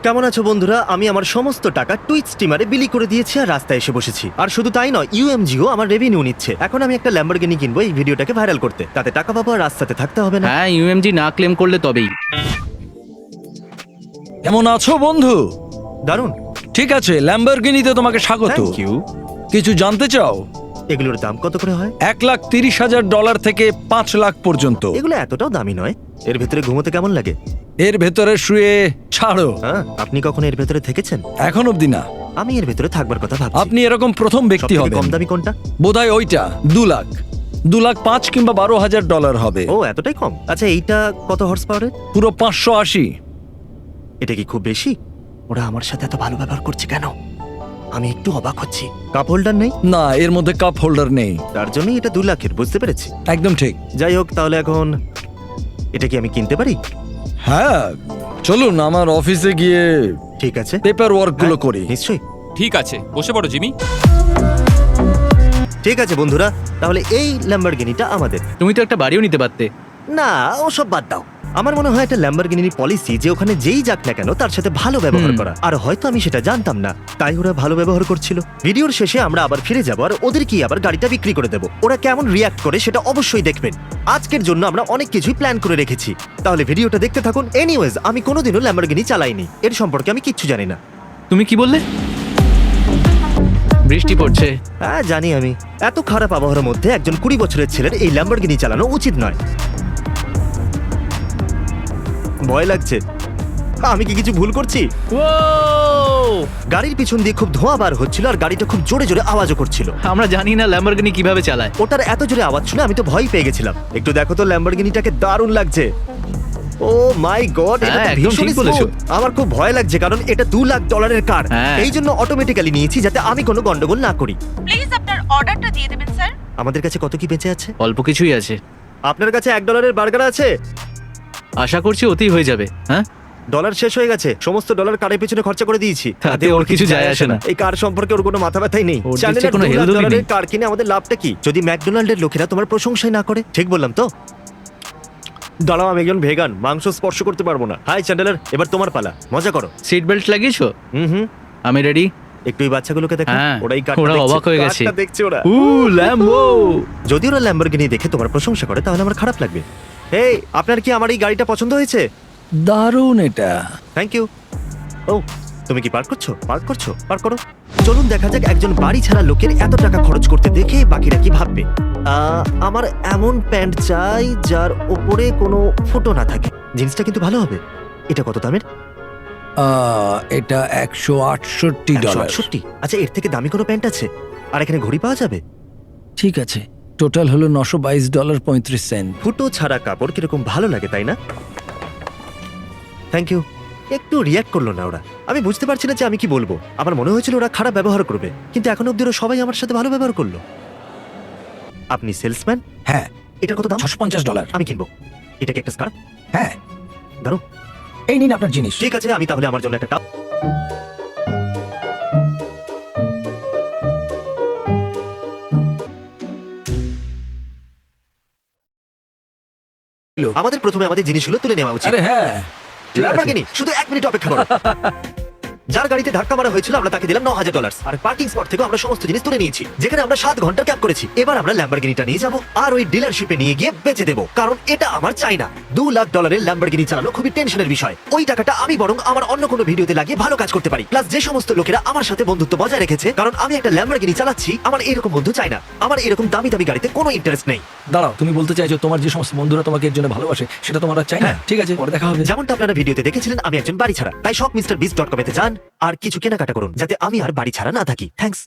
কেমন আছো বন্ধুরা? আমি আমার সমস্ত টাকা টুইট স্টিমারে বিলি করে দিয়েছি আর রাস্তায় এসে বসেছি। আর শুধু তাই নয়, ইউএমজিও আমার রেভিনিউ নিচ্ছে। এখন আমি একটা ল্যাম্বরগিনি কিনবো এই ভিডিওটাকে ভাইরাল করতে, তাতে টাকা পাবো আর রাস্তাতে থাকতে হবে না। হ্যাঁ, ইউএমজি না ক্লেম করলে তবেই। কেমন আছো বন্ধু? দারুণ। ঠিক আছে, ল্যাম্বরগিনিতে তোমাকে স্বাগত। Thank you. কিছু জানতে চাও? এগুলোর দাম কত করে হয়? $1,30,000 থেকে 5 লাখ পর্যন্ত। এগুলো এতটাও দামি নয়। এর ভেতরে ঘুমোতে কেমন লাগে? এর ভেতরে শুয়ে ছাড়ো। হ্যাঁ, আপনি কখনো এর ভেতরে থেকেছেন? এখন অবধি না। আমি এর ভেতরে থাকবার কথা ভাবছি। আপনি এরকম প্রথম ব্যক্তি সবথেকে হবেন। কম দামি কোনটা? বোধহয় ওইটা 2 লাখ, 2 লাখ 5 কিংবা $12,000 হবে। ও, এতটাই কম? আচ্ছা, এইটা কত হর্স পাওয়ারের? পুরো 580। এটা কি খুব বেশি? ওরা আমার সাথে এত ভালো ব্যবহার করছে কেন? আমি একটু অবাক হচ্ছি। কাপ হোল্ডার নেই? না, এর মধ্যে কাপ হোল্ডার নেই। তার জন্যই এটা 2 লাখের, বুঝতে পেরেছি। একদম ঠিক। যাই হোক, তাহলে এখন এটা কি আমি কিনতে পারি? হ্যাঁ, চলুন আমার অফিসে গিয়ে ঠিক আছে, পেপার ওয়ার্ক গুলো হ্যাঁ, করি। নিশ্চয়ই। ঠিক আছে, বসে পড়ো জিমি। ঠিক আছে বন্ধুরা, তাহলে এই ল্যাম্বরগিনিটা আমাদের। তুমি তো একটা বাড়িও নিতে পারতে। না, ওসব বাদ দাও। আমার মনে হয় এটা ল্যাম্বরগিনির পলিসি যে ওখানে যেই যাক না কেন তার সাথে ভালো ব্যবহার করা। আর হয়তো আমি সেটা জানতাম না, তাই ওরা ভালো ব্যবহার করছিল। ভিডিওর শেষে আমরা আবার ফিরে যাবো আর ওদের কি আবার গাড়িটা বিক্রি করে দেবো। ওরা কেমন রিয়াক্ট করে সেটা অবশ্যই দেখবেন। আজকের জন্য আমরা অনেক কিছুই প্ল্যান করে রেখেছি, তাহলে ভিডিওটা দেখতে থাকুন। এনিওয়েজ, আমি কোনোদিনও ল্যাম্বরগিনি চালাইনি, এর সম্পর্কে আমি কিচ্ছু জানি না। তুমি কি বললে? বৃষ্টি পড়ছে। হ্যাঁ জানি, আমি এত খারাপ আবহাওয়ার মধ্যে একজন 20 বছরের ছেলের এই ল্যাম্বরগিনি চালানো উচিত নয়। ভয় লাগছে। আমি কি কিছু ভুল করছি? গাড়ির পিছন দিয়ে খুব ধোঁয়া বার হচ্ছিল আর গাড়িটা খুব জোরে জোরে আওয়াজও করছিল। আমরা জানি না ল্যাম্বরগিনি কিভাবে চালায়। ওটার এত জোরে আওয়াজ শুনে আমি তো ভয় পেয়ে গেছিলাম। একটু দেখো তো, ল্যাম্বরগিনিটাকে দারুণ লাগছে। ও মাই গড, এটা হ্যাঁ, তো একদম ভীষণ ঠিক বলেছো। smooth। আমার খুব ভয় লাগছে কারণ এটা $2 লাখ কার। হ্যাঁ। এই জন্য অটোমেটিক্যালি নিয়েছি যাতে আমি কোনো গন্ডগোল না করি। প্লিজ আপনার অর্ডারটা দিয়ে দেবেন স্যার। আমাদের কাছে কত কি বেঁচে আছে? অল্প কিছুই আছে। আপনার কাছে $1 বার্গার আছে? আশা করছি ওতেই হয়ে যাবে। হ্যাঁ, ডলার শেষ হয়ে গেছে, সমস্ত ডলার কারের পিছনে খরচা করে দিয়েছি। তাতে ওর কিছু যায় আসে না। এই কার সম্পর্কে ওর কোনো মাথা ব্যথাই নেই। ওর দেখছি চ্যানেলের কোনো $2 লাখ হেলদোলই নেই। কার কিনে আমাদের লাভটা কি যদি ম্যাকডোনাল্ডের লোকেরা তোমার প্রশংসাই না করে? ঠিক বললাম তো? দাঁড়াও, আমি একজন ভেগান, মাংস স্পর্শ করতে পারবো না। হাই চ্যান্ডেলার, এবার তোমার পালা, মজা করো। সিট বেল্ট লাগিয়েছো? হুম। আমি রেডি। একটু এই বাচ্চাগুলোকে দেখো, হ্যাঁ, ওরা এই কারটা ওরা দেখছে। অবাক হয়ে গেছে। কারটা দেখছে ওরা। ল্যাম্বো। যদি ওরা ল্যাম্বরগিনি দেখে তোমার প্রশংসা করে তাহলে আমার খারাপ লাগবে। এই, আপনার কি আমার এই গাড়িটা পছন্দ হয়েছে? দারুণ এটা। Thank you. ও, তুমি কি পার্ক করছো? পার্ক করো। চলুন দেখা যাক একজন বাড়ি ছাড়া লোকের এত টাকা খরচ করতে দেখে বাকিরা কি ভাববে। আমার এমন প্যান্ট চাই যার ওপরে কোনো ফুটো না থাকে। জিন্সটা কিন্তু ভালো হবে। এটা কত দামের? এটা $168। 168। আচ্ছা, এর থেকে দামি কোনো প্যান্ট আছে? আর এখানে ঘড়ি পাওয়া যাবে? ঠিক আছে, টোটাল হলো $922.35। ফুটো ছাড়া কাপড় কিরকম ভালো লাগে, তাই না? Thank you. একটু রিয়াক্ট করলো না ওরা। আমি বুঝতে পারছি না যে আমি কি বলবো। আমার মনে হয়েছিল ওরা খারাপ ব্যবহার করবে, কিন্তু এখন অব্দি ওরা সবাই আমার সাথে ভালো ব্যবহার করলো। আপনি সেলসম্যান? হ্যাঁ, এটার কত দাম? $650। আমি কিনবো। এটা কি একটা স্কার্ফ? হ্যাঁ, দারুণ। এই নিন আপনার জিনিস। ঠিক আছে, আমি তাহলে আমার জন্য একটা কাপ। আমাদের প্রথমে আমাদের জিনিসগুলো তুলে নেওয়া উচিত। আরে হ্যাঁ, ঠিক আছে। ল্যাম্বরগিনি, শুধু 1 মিনিট অপেক্ষা করো। যার গাড়িতে ধাক্কা মারা হয়েছিল আমরা তাকে দিলাম $9,000 আর পার্কিং স্পট থেকে আমরা সমস্ত জিনিস তুলে নিয়েছি, যেখানে আমরা 7 ঘন্টা ক্যাব করেছি। এবার আমরা ল্যাম্বরগিনিটা নিয়ে যাব আর ওই ডিলারশিপে নিয়ে গিয়ে বেচে দেবো, কারণ এটা আমার চাই না। $2 লাখ ল্যাম্বরগিনি চালানো খুবই টেনশনের বিষয়। ওই টাকাটা আমি বরং আমার অন্য কোনো ভিডিওতে লাগিয়ে ভালো কাজ করতে পারি। প্লাস যে সমস্ত লোকেরা আমার সাথে বন্ধুত্ব বজায় রেখেছে, কারণ আমি একটা ল্যাম্বরগিনি চালাচ্ছি, আমার এরকম বন্ধু চাই না। আমার এরকম দামি দামি গাড়িতে কোনো ইন্টারেস্ট নেই। দাঁড়াও, তুমি বলতে চাইছো তোমার যে সমস্ত বন্ধুরা তোমাকে এর জন্য ভালোবাসে সেটা তোমার আর চাই না? হ্যাঁ। ঠিক আছে, পরে দেখা হবে। যেমনটা আপনারা ভিডিওতে দেখেছিলেন, আমি একজন বাড়ি ছাড়া, তাই shopmrbeast.com-এ যান আর কিছু কেনাকাটা করুন যাতে আমি আর বাড়ি ছাড়া না থাকি। থ্যাঙ্কস।